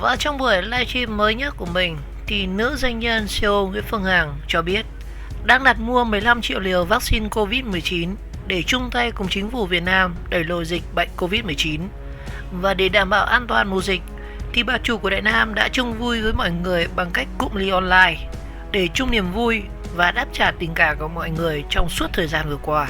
Và trong buổi livestream mới nhất của mình thì nữ doanh nhân CEO Nguyễn Phương Hằng cho biết đang đặt mua 15 triệu liều vaccine Covid-19 để chung tay cùng chính phủ Việt Nam đẩy lùi dịch bệnh Covid-19. Và để đảm bảo an toàn mùa dịch thì bà chủ của Đại Nam đã chung vui với mọi người bằng cách cụm ly online để chung niềm vui và đáp trả tình cảm của mọi người trong suốt thời gian vừa qua.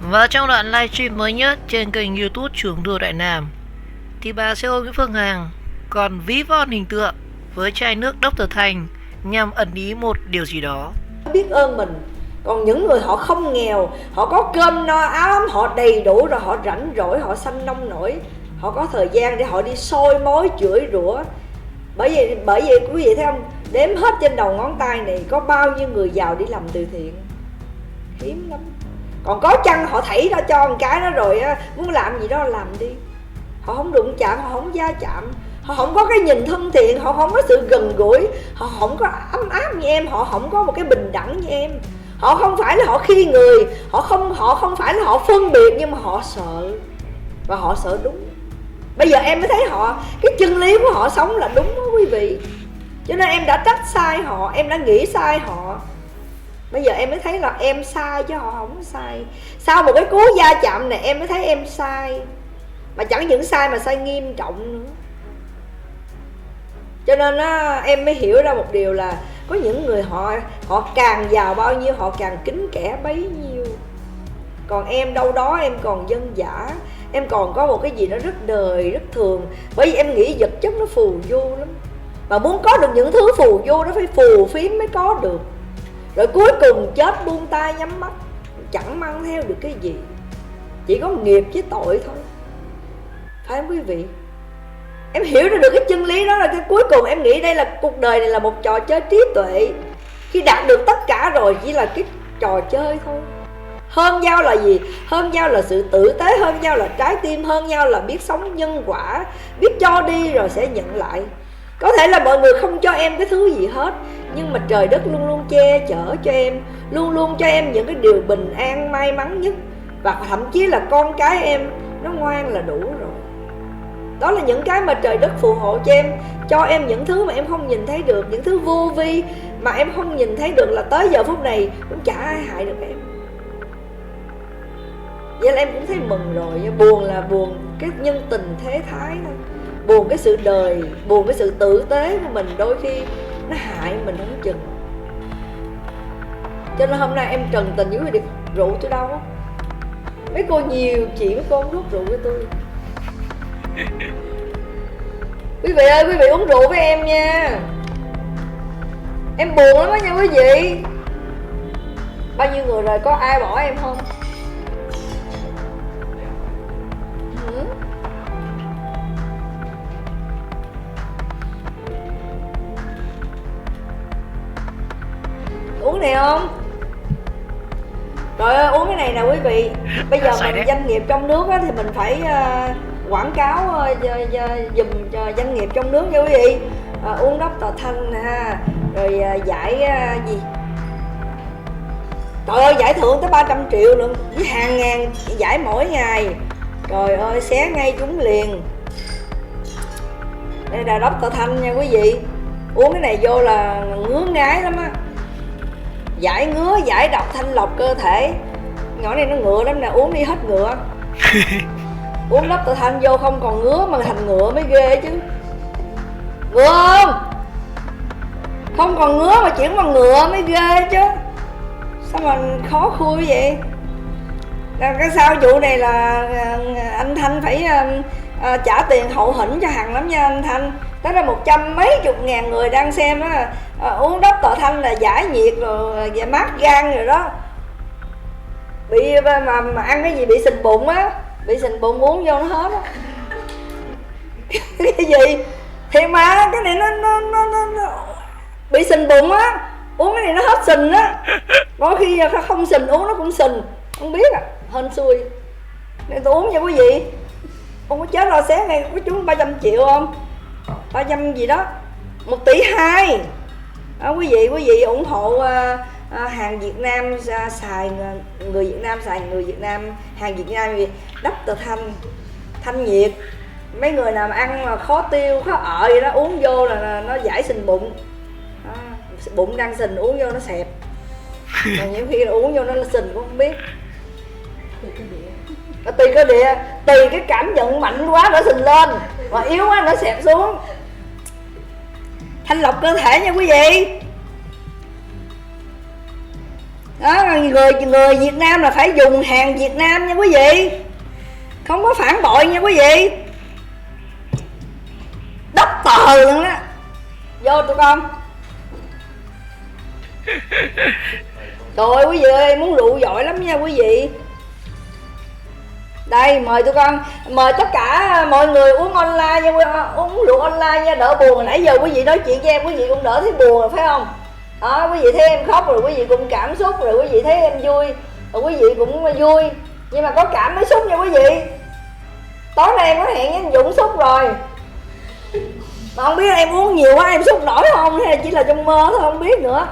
Và trong đoạn livestream mới nhất trên kênh YouTube Trường Đua Đại Nam thì bà CEO Nguyễn Phương Hằng còn ví von hình tượng với chai nước Dr. Thanh nhằm ẩn ý một điều gì đó. Biết ơn mình. Còn những người họ không nghèo, họ có cơm no áo ấm, họ đầy đủ rồi, họ rảnh rỗi, họ sanh nông nổi, họ có thời gian để họ đi soi mói chửi rủa. Bởi vì quý vị thấy không, đếm hết trên đầu ngón tay này có bao nhiêu người giàu đi làm từ thiện, hiếm lắm. Còn có chăng họ thảy ra cho một cái đó rồi á, muốn làm gì đó làm đi. Họ không đụng chạm, họ không va chạm, họ không có cái nhìn thân thiện, họ không có sự gần gũi, họ không có ấm áp như em, họ không có một cái bình đẳng như em. Họ không phải là họ khi người, họ không phải là họ phân biệt, nhưng mà họ sợ. Và họ sợ đúng. Bây giờ em mới thấy họ, cái chân lý của họ sống là đúng đó quý vị. Cho nên em đã trách sai họ, em đã nghĩ sai họ. Bây giờ em mới thấy là em sai chứ họ không sai. Sau một cái cú va chạm này em mới thấy em sai. Mà chẳng những sai mà sai nghiêm trọng nữa. Cho nên á, em mới hiểu ra một điều là có những người họ càng giàu bao nhiêu họ càng kính kẻ bấy nhiêu. Còn em đâu đó em còn dân dã, em còn có một cái gì đó rất đời, rất thường. Bởi vì em nghĩ vật chất nó phù du lắm. Mà muốn có được những thứ phù du nó phải phù phiếm mới có được. Rồi cuối cùng chết buông tay nhắm mắt, chẳng mang theo được cái gì, chỉ có nghiệp với tội thôi. Phải không quý vị? Em hiểu ra được cái chân lý đó là cái cuối cùng em nghĩ đây là cuộc đời này là một trò chơi trí tuệ. Khi đạt được tất cả rồi chỉ là cái trò chơi thôi. Hơn nhau là gì? Hơn nhau là sự tử tế, hơn nhau là trái tim, hơn nhau là biết sống nhân quả, biết cho đi rồi sẽ nhận lại. Có thể là mọi người không cho em cái thứ gì hết, nhưng mà trời đất luôn luôn che chở cho em, luôn luôn cho em những cái điều bình an, may mắn nhất. Và thậm chí là con cái em nó ngoan là đủ rồi. Đó là những cái mà trời đất phù hộ cho em những thứ mà em không nhìn thấy được, những thứ vô vi mà em không nhìn thấy được, là tới giờ phút này cũng chả ai hại được em. Vậy là em cũng thấy mừng rồi. Buồn là buồn cái nhân tình thế thái thôi, buồn cái sự đời, buồn cái sự tử tế của mình đôi khi nó hại mình không chừng. Cho nên hôm nay em trần tình với được rượu tôi đâu á. Mấy cô nhiều chị, mấy cô không rút rượu với tôi. Quý vị ơi, quý vị uống rượu với em nha. Em buồn lắm đó nha quý vị. Bao nhiêu người rồi, có ai bỏ em không? Uống này không? Trời ơi, uống cái này nè quý vị. Bây giờ mình doanh nghiệp trong nước á, thì mình phải quảng cáo dùm cho doanh nghiệp trong nước nha quý vị. Uống Dr. Thanh nè, rồi giải gì? Trời ơi, giải thưởng tới 300 triệu luôn, với hàng ngàn giải mỗi ngày. Trời ơi, xé ngay chúng liền. Đây là Dr. Thanh nha quý vị. Uống cái này vô là ngứa ngái lắm á. Giải ngứa, giải độc, thanh lọc cơ thể. Nhỏ này nó ngựa lắm nè, uống đi hết ngựa. Uống Dr. Thanh vô không còn ngứa mà thành ngựa mới ghê chứ. Ngựa không? Không còn ngứa mà chuyển bằng ngựa mới ghê chứ. Sao mà khó khui vậy? Cái sau vụ này là anh Thanh phải trả tiền hậu hĩnh cho Hằng lắm nha anh Thanh. Tới là 100 mấy chục ngàn người đang xem á. Uống Dr. Thanh là giải nhiệt rồi, giải mát gan rồi đó. Bị mà ăn cái gì bị sình bụng á, bị sình bụng uống vô nó hết á. Cái gì? Thiệt mà cái này nó bị sình bụng á, uống cái này nó hết sình á. Có khi không sình uống nó cũng sình, không biết à, hên xui. Nên tôi uống nha quý vị. Không có chết lo xé ngay có chúng 300 triệu không? 300 gì đó, 1,2 tỷ. Quý vị ủng hộ hàng Việt Nam xài người Việt Nam, xài người Việt Nam, hàng Việt Nam gì Dr. Thanh nhiệt. Mấy người nào mà ăn mà khó tiêu khó ở vậy đó, uống vô là nó giải sình bụng. Bụng đang sình uống vô nó xẹp. Còn những khi là uống vô nó sình cũng không biết. Tùy cơ địa, tùy cái cảm nhận mạnh quá nó sình lên, mà yếu quá nó xẹp xuống. Thanh lọc cơ thể nha quý vị. Đó, người Việt Nam là phải dùng hàng Việt Nam nha quý vị, không có phản bội nha quý vị. Đất tờ luôn đó. Vô tụi con. Trời ơi quý vị ơi, muốn rượu giỏi lắm nha quý vị. Đây mời tụi con, mời tất cả mọi người uống online nha, uống rượu online nha, đỡ buồn. Hồi nãy giờ quý vị nói chuyện với em, quý vị cũng đỡ thấy buồn rồi phải không? Đó, quý vị thấy em khóc rồi quý vị cũng cảm xúc, rồi quý vị thấy em vui rồi quý vị cũng vui. Nhưng mà có cảm mới xúc nha quý vị. Tối nay em có hẹn với anh Dũng xúc rồi, mà không biết em uống nhiều quá em xúc nổi không, hay là chỉ là trong mơ thôi không biết nữa.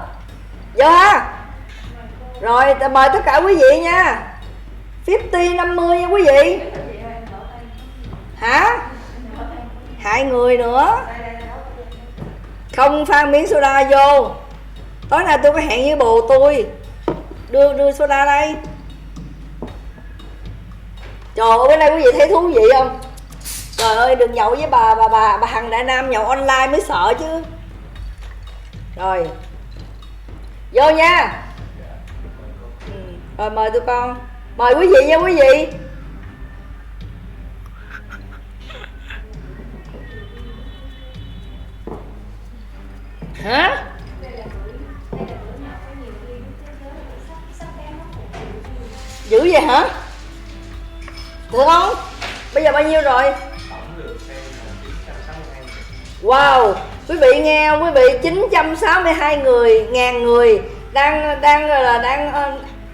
Giờ ha. Rồi mời tất cả quý vị nha. 50 nha quý vị. Hả? 2 người nữa. Không pha miếng soda vô. Tối nay tôi có hẹn với bồ tôi. Đưa soda đây. Trời ơi, bữa nay quý vị thấy thú vị không? Trời ơi, đừng nhậu với bà Hằng Đại Nam, nhậu online mới sợ chứ. Rồi. Vô nha. Rồi mời tụi con. Mời quý vị nha quý vị. Hả? Dữ vậy hả? Được không? Bây giờ bao nhiêu rồi? Wow, quý vị nghe không? Quý vị 962 người, ngàn người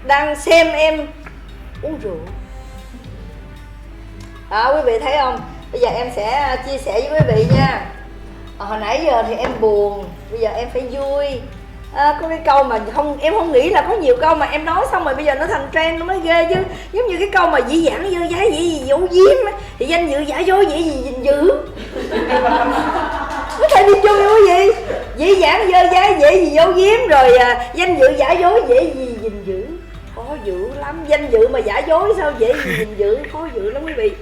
đang xem em uống rượu. Đó, quý vị thấy không? Bây giờ em sẽ chia sẻ với quý vị nha. Hồi nãy giờ thì em buồn, bây giờ em phải vui. Có cái câu mà em không nghĩ là có nhiều câu mà em nói xong rồi bây giờ nó thành trend, nó mới ghê chứ. Giống như cái câu mà dĩ dãn dơ dái dĩ gì dấu diếm thì danh dự giả dối dễ gì gìn giữ. Có thể đi chung nha quý vị. Dĩ dãn dơ dái dễ gì giấu giếm, rồi danh dự giả dối dễ gì gìn giữ. Khó dữ lắm, danh dự mà giả dối sao dễ gì gìn giữ, khó dữ lắm quý vị.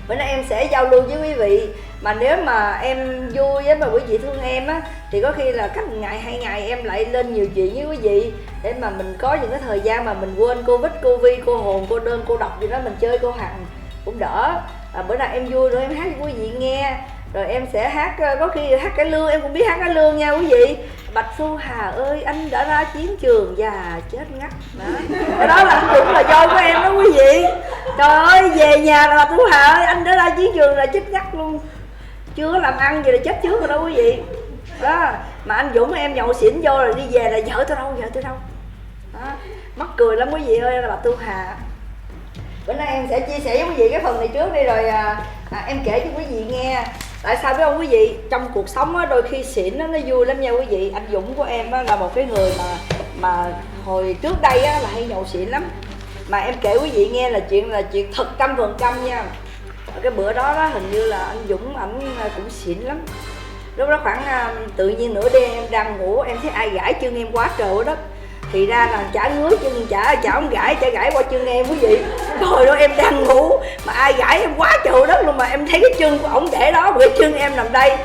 Bữa nay em sẽ giao lưu với quý vị. Mà nếu mà em vui với mà quý vị thương em á, thì có khi là cách 1 ngày 2 ngày em lại lên nhiều chuyện với quý vị, để mà mình có những cái thời gian mà mình quên Covid, Covid, cô hồn, cô đơn, cô độc gì đó, mình chơi cô Hằng cũng đỡ. Bữa nay em vui rồi em hát cho quý vị nghe. Rồi em sẽ hát, có khi hát cải lương, em cũng biết hát cải lương nha quý vị. Bạch Thu Hà ơi, anh đã ra chiến trường và chết ngắt. Đó, cái đó là cũng là do của em đó quý vị. Trời ơi, về nhà là Bạch Thu Hà ơi, anh đã ra chiến trường là chết ngắt luôn. Chưa làm ăn gì là chết trước rồi đó quý vị. Đó, mà anh Dũng em nhậu xỉn vô rồi đi về là vợ tôi đâu, vợ tôi đâu. Đó, mắc cười lắm quý vị ơi, là Bạch Thu Hà. Bữa nay em sẽ chia sẻ với quý vị cái phần này trước đi, rồi em kể cho quý vị nghe. Tại sao biết không quý vị, trong cuộc sống á, đôi khi xỉn nó vui lắm nha quý vị. Anh Dũng của em á, là một cái người mà hồi trước đây á, là hay nhậu xỉn lắm. Mà em kể quý vị nghe là chuyện thật 100% nha. Cái bữa đó hình như là anh Dũng ảnh cũng xỉn lắm. Lúc đó khoảng tự nhiên nửa đêm em đang ngủ, em thấy ai gãi chân em quá trời quá đất. Thì ra là chả ngứa chân, chả ông gãi, chả gãi qua chân em quý vị. Trời ơi, em đang ngủ mà ai gãi em quá trời đất luôn, mà em thấy cái chân của ổng để đó, cái chân em nằm đây.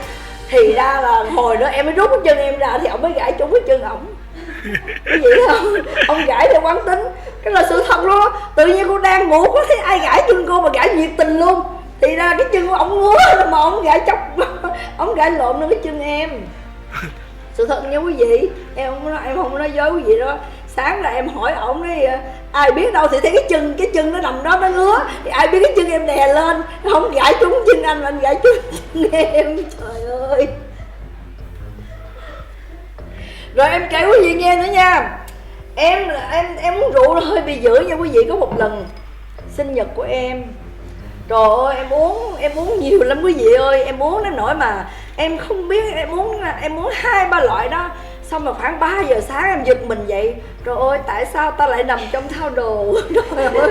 Thì ra là hồi đó em mới rút cái chân em ra thì ổng mới gãi trúng cái chân ổng. Cái gì không? Ông gãi theo quán tính. Cái là sự thật luôn á. Tự nhiên cô đang ngủ có thấy ai gãi chân cô mà gãi nhiệt tình luôn. Thì ra cái chân của ổng ngứa mà ổng gãi chóc, ổng gãi lộn lên cái chân em. Sự thật nha quý vị, em không có nói dối quý vị đó. Sáng là em hỏi ổng đấy, ai biết đâu thì thấy cái chân nó nằm đó nó ngứa, thì ai biết cái chân em đè lên, không gãi trúng chân anh mà anh gãi trúng chân em. Trời ơi. Rồi em kể quý vị nghe nữa nha. Em uống rượu hơi bị dữ nha quý vị. Có một lần sinh nhật của em, trời ơi em uống nhiều lắm quý vị ơi. Em uống đến nỗi mà em không biết em uống 2-3 loại đó. Xong rồi khoảng 3 giờ sáng em giật mình dậy, trời ơi tại sao ta lại nằm trong thao đồ. Trời ơi,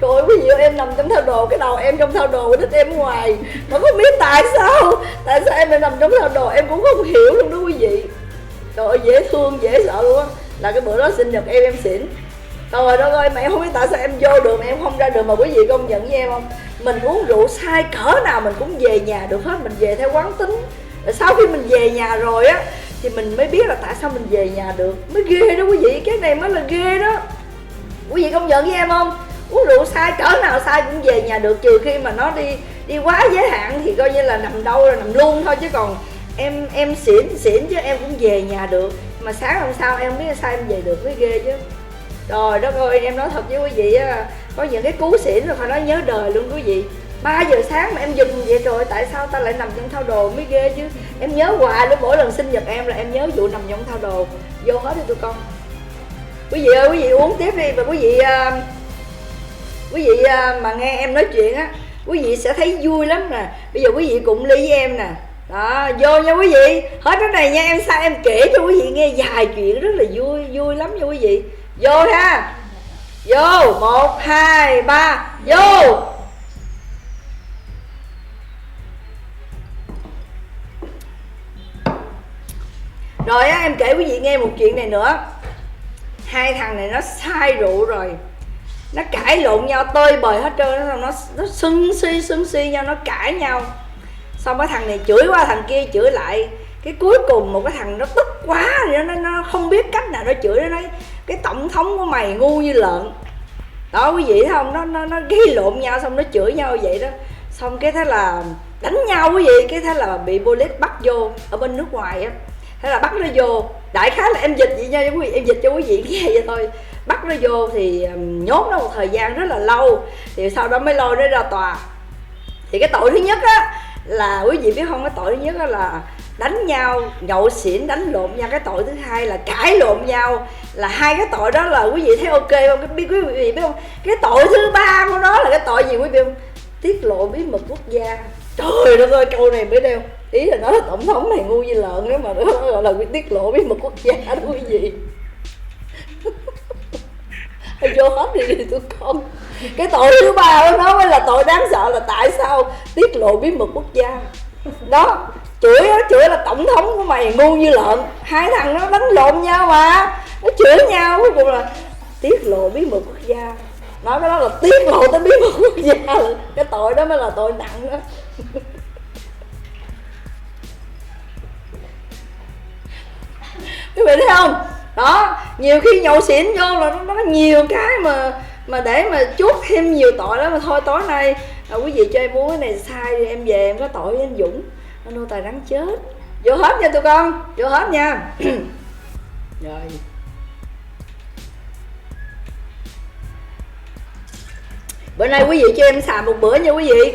trời ơi quý vị ơi, em nằm trong thao đồ, cái đầu em trong thao đồ, đít em ngoài, mà không biết tại sao em lại nằm trong thao đồ, em cũng không hiểu luôn đó quý vị. Trời ơi dễ thương dễ sợ luôn á. Là cái bữa đó sinh nhật em xỉn, trời đất ơi mà em không biết tại sao em vô đường mà em không ra đường. Mà quý vị công nhận với em không, mình uống rượu sai cỡ nào mình cũng về nhà được hết, mình về theo quán tính. Rồi sau khi mình về nhà rồi á thì mình mới biết là tại sao mình về nhà được, mới ghê đó quý vị, cái này mới là ghê đó. Quý vị công nhận với em không, uống rượu sai cỡ nào sai cũng về nhà được, trừ khi mà nó đi quá giới hạn thì coi như là nằm đâu là nằm luôn thôi, chứ còn em xỉn chứ em cũng về nhà được. Mà sáng hôm sau em không biết sao em về được, mới ghê chứ. Trời đất ơi, em nói thật với quý vị á, có những cái cú xỉn là phải nói nhớ đời luôn quý vị. 3 giờ sáng mà em giật vậy, rồi tại sao ta lại nằm trong thao đồ mới ghê chứ. Em nhớ hoài luôn, mỗi lần sinh nhật em là em nhớ vụ nằm trong thao đồ. Vô hết đi tụi con. Quý vị ơi, quý vị uống tiếp đi. Và quý vị mà nghe em nói chuyện á, quý vị sẽ thấy vui lắm nè. Bây giờ quý vị cùng ly với em nè. Đó, vô nha quý vị. Hết cái này nha, em sao em kể cho quý vị nghe dài chuyện rất là vui lắm nha quý vị. Vô ha. Vô, 1, 2, 3, vô. Rồi á, em kể quý vị nghe một chuyện này nữa. Hai thằng này nó say rượu rồi, nó cãi lộn nhau tơi bời hết trơn, nó sưng si nhau, nó cãi nhau. Xong cái thằng này chửi qua thằng kia chửi lại. Cái cuối cùng một cái thằng nó tức quá rồi nó không biết cách nào nó chửi, nó nói cái tổng thống của mày ngu như lợn. Đó quý vị thấy không, nó gây lộn nhau, xong nó chửi nhau vậy đó. Xong cái thế là đánh nhau quý vị, cái thế là bị police bắt vô ở bên nước ngoài á. Thế là bắt nó vô, đại khái là em dịch vậy nha quý vị, em dịch cho quý vị nghe vậy thôi. Bắt nó vô thì nhốt nó một thời gian rất là lâu, thì sau đó mới lôi nó ra tòa. Thì cái tội thứ nhất á là quý vị biết không, cái tội thứ nhất á là đánh nhau, nhậu xỉn đánh lộn nhau. Cái tội thứ hai là cãi lộn nhau. Là hai cái tội đó là quý vị thấy ok không? Quý vị biết không? Cái tội thứ ba của nó là cái tội gì quý vị không? Tiết lộ bí mật quốc gia. Trời đất ơi, câu này mới đeo. Ý là nói là tổng thống này ngu như lợn đó, mà nó gọi là tiết lộ bí mật quốc gia đó quý vị. Vô hết đi tụi con. Cái tội thứ ba của nó mới là tội đáng sợ, là tại sao tiết lộ bí mật quốc gia. Đó, chửi là tổng thống của mày ngu như lợn. Hai thằng nó đánh lộn nhau mà, nó chửi nhau, cuối cùng là tiết lộ bí mật quốc gia. Nói cái đó là tiết lộ tới bí mật quốc gia, cái tội đó mới là tội nặng đó. Quý vị thấy không? Đó, nhiều khi nhậu xỉn vô là nó nhiều cái mà để mà chuốt thêm nhiều tội đó. Mà thôi tối nay quý vị cho em uống cái này sai thì em về em có tội với anh Dũng, anh nô tài đáng chết. Vô hết nha tụi con, vô hết nha. Rồi bữa nay quý vị cho em xài một bữa nha quý vị.